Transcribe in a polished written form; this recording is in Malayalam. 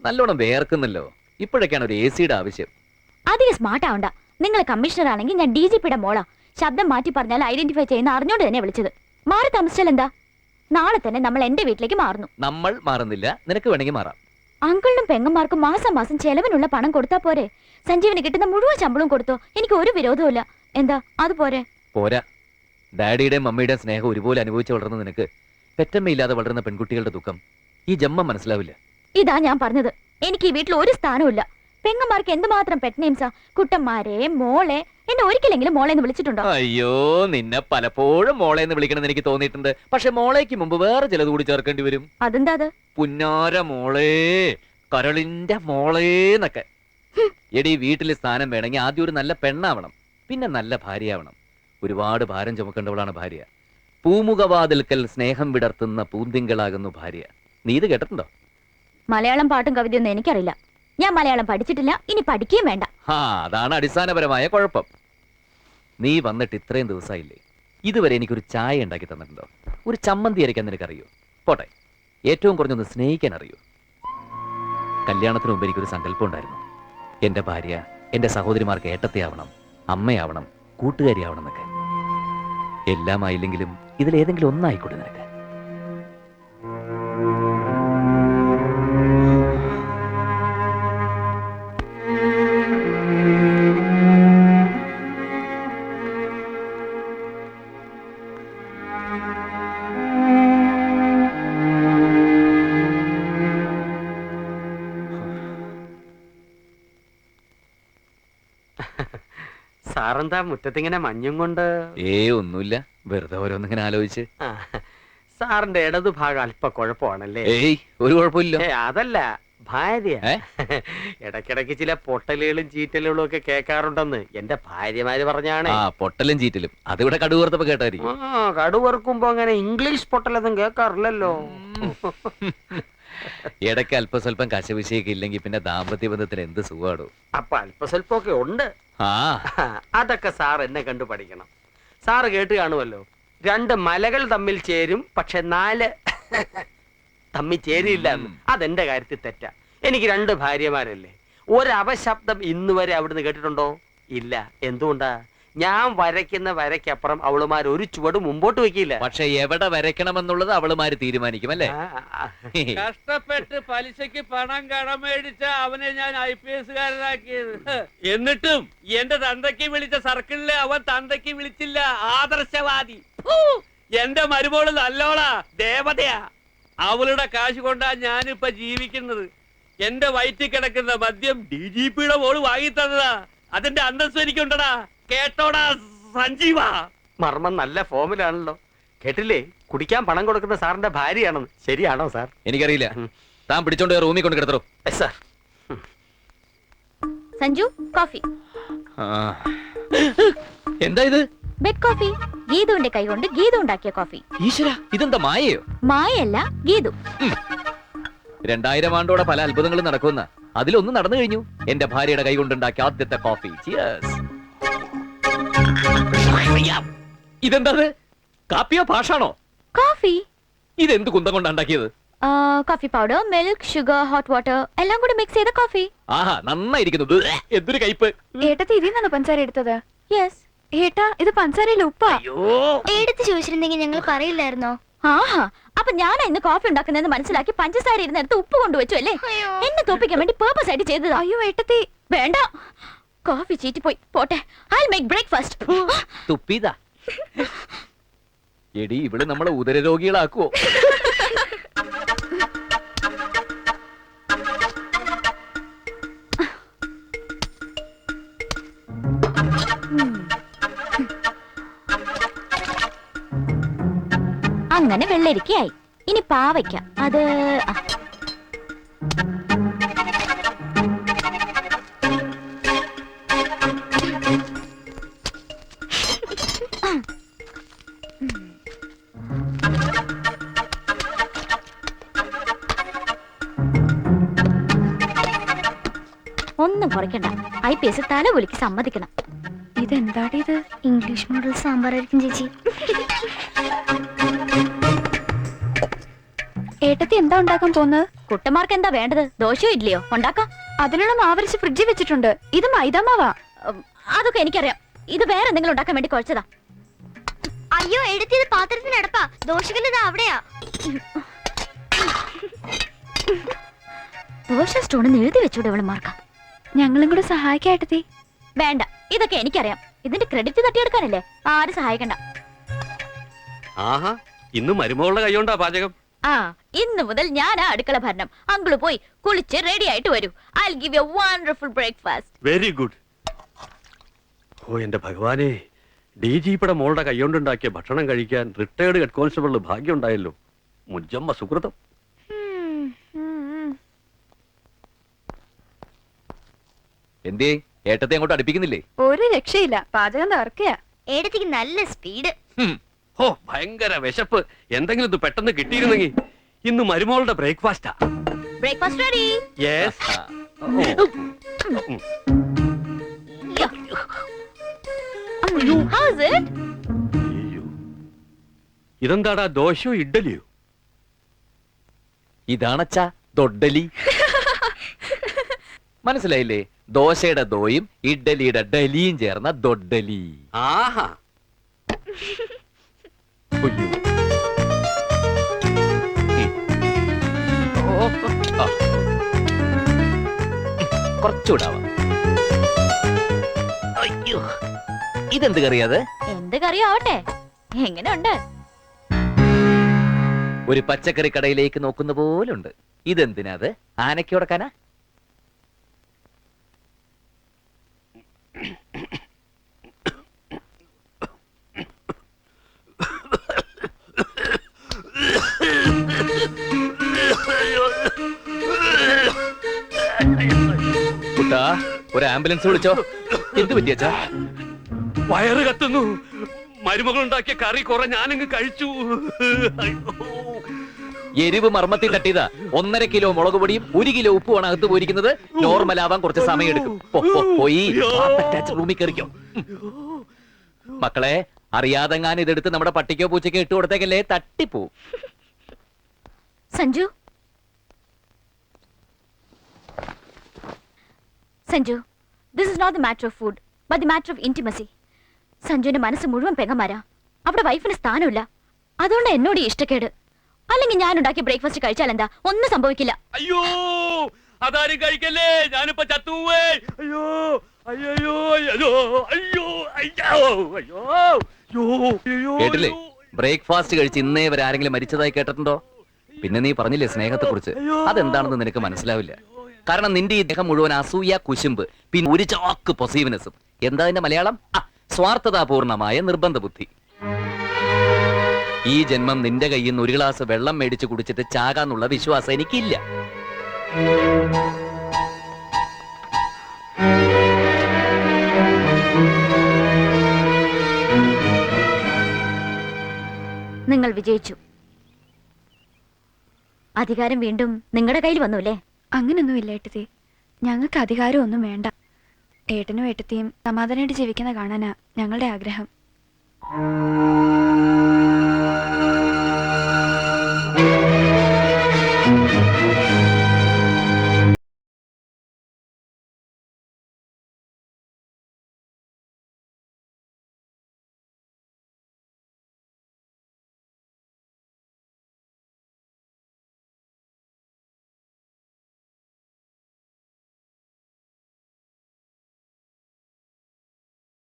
നല്ലോണം വേർക്കുന്നല്ലോ. ഇപ്പോഴൊക്കെയാണ് ഒരു AC യുടെ ആവശ്യം. അധികം സ്മാർട്ട് ആവണ്ട. നിങ്ങൾ കമ്മീഷണർ ആണെങ്കിൽ ഞാൻ DGPയുടെ മോളാ. ശബ്ദം മാറ്റി പറഞ്ഞാൽ ഐഡന്റിഫൈ ചെയ്യുന്ന അറിഞ്ഞോണ്ട് തന്നെ വിളിച്ചത്. മാറി താമസിച്ചാൽ എന്താ? നാളെ തന്നെ നമ്മൾ എന്റെ വീട്ടിലേക്ക് മാറുന്നു. നമ്മൾ മാറുന്നില്ല, നിനക്ക് വേണമെങ്കിൽ മാറാം. അങ്കിളിനും പെങ്ങന്മാർക്കും മാസം മാസം ചെലവിനുള്ള പണം കൊടുത്താ പോരെ? സഞ്ജീവിന് കിട്ടുന്ന മുഴുവൻ ശമ്പളവും കൊടുത്തോ, എനിക്ക് ഒരു വിരോധവും. എന്താ അത് പോരെ? പോരാ. ഡാഡിയുടെയും മമ്മിയുടെയും സ്നേഹം ഒരുപോലെ അനുഭവിച്ച് വളർന്ന നിനക്ക് പെറ്റമ്മയില്ലാതെ വളരുന്ന പെൺകുട്ടികളുടെ ദുഃഖം ഈ ജന്മം മനസ്സിലാവില്ല. ഇതാ ഞാൻ പറഞ്ഞത്. എനിക്ക് ഈ വീട്ടിൽ ഒരു സ്ഥാനവുമില്ല. പെങ്ങന്മാർക്ക് എന്തുമാത്രം പെറ്റ് നെയിംസാ. കുട്ടന്മാരെ, മോളെ. എന്നെ ഒരിക്കലെങ്കിലും മോളെ എന്ന് വിളിച്ചിട്ടുണ്ടോ? അയ്യോ, നിന്നെ പലപ്പോഴും മോളെ എന്ന് വിളിക്കണമെന്ന് എനിക്ക് തോന്നിയിട്ടുണ്ട്. പക്ഷെ മോളേക്ക് മുമ്പ് വേറെ ചിലത് കൂടി ചേർക്കേണ്ടി വരും. അതെന്താ? അത് പുന്നാര മോളേ, കരളിന്റെ മോളേന്നൊക്കെ. എടി, വീട്ടിൽ സ്ഥാനം വേണമെങ്കിൽ ആദ്യം ഒരു നല്ല പെണ്ണാവണം, പിന്നെ നല്ല ഭാര്യയാവണം. ഒരുപാട് ഭാരം ചുമക്കേണ്ടവളാണ് ഭാര്യ. പൂമുഖവാതിൽക്കൽ സ്നേഹം വിടർത്തുന്ന പൂന്തിങ്കളാകുന്നു ഭാര്യ. നീ ഇത് കേട്ടിട്ടുണ്ടോ? മലയാളം പാട്ടും കവിതയൊന്നും എനിക്കറിയില്ല. ഞാൻ മലയാളം പഠിച്ചിട്ടില്ല, ഇനി പഠിക്കുകയും വേണ്ട. അതാണ് അടിസ്ഥാനപരമായ കുഴപ്പം. നീ വന്നിട്ട് ഇത്രയും ദിവസമായില്ലേ, ഇതുവരെ എനിക്കൊരു ചായ ഉണ്ടാക്കി തന്നിട്ടുണ്ടോ? ഒരു ചമ്മന്തി അരയ്ക്കാൻ നിനക്കറിയോ? പോട്ടെ, ഏറ്റവും കുറഞ്ഞൊന്ന് സ്നേഹിക്കാൻ അറിയോ? കല്യാണത്തിന് മുമ്പ് എനിക്കൊരു സങ്കല്പം ഉണ്ടായിരുന്നു. എന്റെ ഭാര്യ എന്റെ സഹോദരിമാർക്ക് ഏട്ടത്തെയാവണം, അമ്മയാവണം, കൂട്ടുകാരിയാവണം എന്നൊക്കെ. എല്ലാം ആയില്ലെങ്കിലും ഇതിലേതെങ്കിലും ഒന്നായിക്കോട്ടെ നിനക്ക്. സാറെന്താ മുറ്റത്തിങ്ങനെ മഞ്ഞും കൊണ്ട്? ഒന്നുമില്ല, വെറുതെ ഓരോന്നിങ്ങനെ ആലോചിച്ച്. സാറിന്റെ ഇടതു ഭാഗം അല്പ കുഴപ്പമാണല്ലേ? ഒരു കുഴപ്പമില്ല. അതല്ല, ഭാര്യ ഇടയ്ക്കിടയ്ക്ക് ചില പൊട്ടലുകളും ചീറ്റലുകളും ഒക്കെ കേൾക്കാറുണ്ടെന്ന് എന്റെ ഭാര്യമാര് പറഞ്ഞാണ്. പൊട്ടലും ചീറ്റലും അതിവിടെ കടുവറുത്തപ്പോ കേട്ടായിരിക്കും. കടുവറുക്കുമ്പോ അങ്ങനെ ഇംഗ്ലീഷ് പൊട്ടലൊന്നും കേൾക്കാറില്ലല്ലോ. ഇടയ്ക്ക് അല്പസ്വല്പം കശവിശയൊക്കെ ഇല്ലെങ്കിൽ പിന്നെ ദാമ്പത്യ ബന്ധത്തിന് എന്ത് സുഖമാണോ? അപ്പൊ അല്പസ്വല്പമൊക്കെ ഉണ്ട്. അതൊക്കെ സാർ എന്നെ കണ്ടു പഠിക്കണം. സാറ് കേട്ട് കാണുമല്ലോ, 2 മലകൾ തമ്മിൽ ചേരും, പക്ഷെ 4 തമ്മിൽ ചേരില്ല എന്ന്. അതെന്റെ കാര്യത്തിൽ തെറ്റാ. എനിക്ക് 2 ഭാര്യമാരല്ലേ. ഒരപശബ്ദം ഇന്നുവരെ അവിടുന്ന് കേട്ടിട്ടുണ്ടോ? ഇല്ല. എന്തുകൊണ്ടാ? ഞാൻ വരയ്ക്കുന്ന വരയ്ക്കപ്പുറം അവളുമാർ ഒരു ചുവട് മുമ്പോട്ട് വെക്കില്ല. പക്ഷെ എവിടെ വരയ്ക്കണമെന്നുള്ളത് അവളുമാര് തീരുമാനിക്കും അല്ലേ? കഷ്ടപ്പെട്ട് പലിശക്ക് പണം കടമേടിച്ച അവനെ ഞാൻ IPS കാരനാക്കിയത്. എന്നിട്ടും എന്റെ തന്തയ്ക്ക് വിളിച്ച സർക്കിളില് അവൻ തന്തയ്ക്ക് വിളിച്ചില്ല. ആദർശവാദി. എന്റെ മരുമോള് നല്ലോളാ, ദേവതയാ. അവളുടെ കാശ് കൊണ്ടാ ഞാനിപ്പൊ ജീവിക്കുന്നത്. എന്റെ വയറ്റിൽ കിടക്കുന്ന മദ്യം DGPയുടെ മോള് വാങ്ങി തന്നതാ. അതിന്റെ അന്തസ്സും എനിക്കുണ്ടടാ. കേട്ടോടാ സഞ്ജീവ. മർമ്മം നല്ല ഫോമിലാണല്ലോ. കേട്ടില്ലേ, കുടിക്കാൻ പണം കൊടുക്കുന്ന സാറിന്റെ ഭാര്യയാണെന്ന്. ശരിയാണോ സാർ? എനിക്കറിയില്ല. താൻ പിടിച്ചോണ്ട് റൂമിൽ കൊണ്ട് കിടത്തോ. സാർ. സഞ്ജു, കോഫി. എന്താ ഇത്? Bed coffee. ഗീതുവിന്റെ കൈ കൊണ്ട് ഗീതു ഉണ്ടാക്കിയ കോഫി. ഈശ്വര, ഇതെന്താ മായയോ? മായല്ല, ഗീതു. 2000 ആണ്ടോടെ പല അത്ഭുതങ്ങളും നടക്കുന്ന അതിലൊന്നും നടന്നു കഴിഞ്ഞു. എന്റെ ഭാര്യയുടെ കൈ കൊണ്ടുണ്ടാക്കിയ ആദ്യത്തെ കോഫി. ഇതെന്താ? കാപ്പിയോ ഭാഷാണോ? കോഫി. ഇതെന്ത് കുന്തം കൊണ്ടുണ്ടാക്കിയത്? Coffee powder, milk, sugar, hot water എല്ലാം കൂടി മിക്സ് ചെയ്ത കോഫി. നന്നായിരിക്കുന്നു. എന്തൊരു കയ്പ്. ഏട്ടത്തി ഇതിന്നാണ് പഞ്ചസാര എടുത്തത്? യെസ്. ഏട്ടാ, ഇത് പഞ്ചസാരയിലെ ഉപ്പാ. എടുത്ത് ചോദിച്ചിരുന്നെങ്കിൽ ഞങ്ങൾ പറയില്ലായിരുന്നോ? അപ്പൊ ഞാൻ ഇന്ന് കോഫി ഉണ്ടാക്കുന്നതെന്ന് മനസ്സിലാക്കി പഞ്ചസാര ഇരുന്നെടുത്ത് ഉപ്പ് കൊണ്ടുവച്ചു അല്ലേ? എന്നെ തോപ്പിക്കാൻ വേണ്ടി പേർപ്പസ് ആയിട്ട് ചെയ്തതാ. അയ്യോ ഏട്ടത്തി, വേണ്ട. കോഫി ചീറ്റിപ്പോയി. പോട്ടെ, I'll make breakfast. തുപ്പിതാ. എടി, ഇവിടെ നമ്മളെ ഉദരരോഗികളാക്കുവോ? അങ്ങനെ വെള്ളരിക്കയായി. ഇനി പാവയ്ക്ക. അത് ഒന്നും കുറയ്ക്കണ്ട. IPS തല കുലിക്ക് സമ്മതിക്കണം. ഇതെന്താടി ഇത്? ഇംഗ്ലീഷ് മോഡൽ സാമ്പാറായിരിക്കും ചേച്ചി. ഏട്ടത്തി എന്താ ഉണ്ടാക്കാൻ പോകുന്നത്? കുട്ടന്മാർക്ക് എന്താ വേണ്ടത്? ദോശയോ ഇഡ്ഡലിയോ ഉണ്ടാക്കാം. അതിനുള്ള മാവരിച്ച് ഫ്രിഡ്ജിൽ വെച്ചിട്ടുണ്ട്. ഇത് മൈദാമാവാ. അതൊക്കെ എനിക്കറിയാം. ഇത് വേറെ എന്തെങ്കിലും ഉണ്ടാക്കാൻ വേണ്ടി കുഴച്ചതാ. അയ്യോ എടുത്തത് പാത്രത്തിനടപ്പാ. ദോശകല്ലത് അവിടെയാ. ദോശ സ്റ്റോണെന്ന് എഴുതി വെച്ചൂടെ ഇവളുമാർക്ക. ഞങ്ങളും കൂടെ സഹായിക്കാം ഏട്ടത്തി. വേണ്ട, ഇതൊക്കെ എനിക്കറിയാം. ഇതിന്റെ ക്രെഡിറ്റ് തട്ടിയെടുക്കാനല്ലേ. ആരും സഹായിക്കണ്ട. ആഹാ, ഇന്ന് മരുമകളുടെ കൈകൊണ്ടാ പാചകം. ആ, ഇന്ന് മുതൽ ഞാനാ അടുക്കള ഭരണം. അങ്കിള് പോയി കുളിച്ച് റെഡി ആയിട്ട് വരൂ. I will give you a wonderful breakfast. Very good. ഓ എന്റെ ഭഗവാനെ, DGPയുടെ മോളുടെ കൈകൊണ്ടുണ്ടാക്കിയ ഭക്ഷണം കഴിക്കാൻ റിട്ടയർഡ് ഹെഡ് കോൺസ്റ്റബിളിന് ഭാഗ്യം ഉണ്ടായല്ലോ. മുജ്ജമ്മ സുഹൃതം. എന്തേ ഏട്ടത്തെ അങ്ങോട്ട് അടുപ്പിക്കുന്നില്ലേ? ഒരു രക്ഷയില്ല, പാചകം തകർക്കയാ. ഏടത്തിക്ക് നല്ല സ്പീഡ്. ഓ ഭയങ്കര വിശപ്പ്. എന്തെങ്കിലും ഇത് പെട്ടെന്ന് കിട്ടിയിരുന്നെങ്കിൽ. ഇന്ന് മരുമകളുടെ ബ്രേക്ക്ഫാസ്റ്റാ. Breakfast ready. Yes. How is it? ഇതെന്താടാ, ദോശയോ ഇഡ്ഡലിയോ? ഇതാണച്ചാ ദൊഡ്ഡലി. മനസ്സിലായില്ലേ? ദോശയുടെ ദോയും ഇഡ്ഡലിയുടെ ഡലിയും ചേർന്ന ദൊഡ്ഡലി. ആഹാ. ഉയ്യോ. ഓ, ആ. കുറച്ചുകൂടാവാം. അയ്യോ, ഇതെന്ത് കറിയാത്? എന്ത് കറിയോ ആവട്ടെ. എങ്ങനെയുണ്ട്? ഒരു പച്ചക്കറി കടയിലേക്ക് നോക്കുന്ന പോലുണ്ട്. ഇതെന്തിനാത്? ആനയ്ക്ക് കൊടുക്കാനാ? കുട്ടാ, ഒരു ആംബുലൻസ് വിളിച്ചോ. എന്ത് പറ്റിയച്ചാ? വയറ് കത്തുന്നു. മരുമകൾ ഉണ്ടാക്കിയ കറി കുറെ ഞാനങ്ങ് കഴിച്ചു. എരിവ് മർമ്മത്തിൽ തട്ടിയതാ. 1.5 കിലോ മുളക് പൊടിയും 1 കിലോ ഉപ്പുമാണ് അകത്ത് പോയിരിക്കുന്നത്. നോർമൽ ആവാൻ കുറച്ച് സമയം എടുക്കും. പോയി റൂമിൽ കയറിക്കോ. മക്കളെ, അറിയാതെങ്ങാൻ ഇതെടുത്ത് നമ്മുടെ പട്ടിക്കോ പൂച്ചയ്ക്കോ ഇട്ട് കൊടുത്തേക്കല്ലേ, തട്ടിപ്പോവും. Sanju, Sanju, this is not the matter of food but the matter of intimacy. സഞ്ജുവിന്റെ മനസ്സ് മുഴുവൻ പെങ്ങന്മാരാ. അവിടെ വൈഫിന് സ്ഥാനമില്ല. അതുകൊണ്ട് എന്നോട് ഈ ഇഷ്ടക്കേട്. അല്ലെങ്കിൽ ഞാൻ ഉണ്ടാക്കിയ ബ്രേക്ക്ഫാസ്റ്റ് കഴിച്ചാൽ എന്താ? ഒന്നും സംഭവിക്കില്ല. അയ്യോ, അതാരും കഴിക്കല്ലേ, ഞാനിപ്പോ ചത്തുവേ. അയ്യോ അയ്യോ അയ്യോ അയ്യോ അയ്യോ അയ്യോ. കേട്ടില്ലേ? ബ്രേക്ക്ഫാസ്റ്റ് കഴിച്ച് ഇന്നേ വരെ ആരെങ്കിലും മരിച്ചതായി കേട്ടിട്ടുണ്ടോ? പിന്നെ നീ പറഞ്ഞില്ലേ സ്നേഹത്തെ കുറിച്ച്, അതെന്താണെന്ന് നിനക്ക് മനസ്സിലാവില്ല. കാരണം നിന്റെ ഈ ദേഹം മുഴുവൻ അസൂയ, കുശുമ്പ്, പിന്നെ ഒരു ചാക്ക് പൊസീവ്നെസ്സും. എന്താ അതിന്റെ മലയാളം? സ്വാർത്ഥതാപൂർണമായ നിർബന്ധ ബുദ്ധി. ഈ ജന്മം നിന്റെ കയ്യിൽ നിന്ന് ഒരു ഗ്ലാസ് വെള്ളം മേടിച്ച് കുടിച്ചിട്ട് ചാകാന്നുള്ള വിശ്വാസം എനിക്കില്ല. നിങ്ങൾ വിജയിച്ചു. അധികാരം വീണ്ടും നിങ്ങളുടെ കയ്യിൽ വന്നുല്ലേ? അങ്ങനൊന്നുമില്ല ഏട്ടത്തി. ഞങ്ങൾക്ക് അധികാരം ഒന്നും വേണ്ട. ഏട്ടനും ഏട്ടത്തിയും സമാധാനമായിട്ട് ജീവിക്കുന്ന കാണാനാ ഞങ്ങളുടെ ആഗ്രഹം.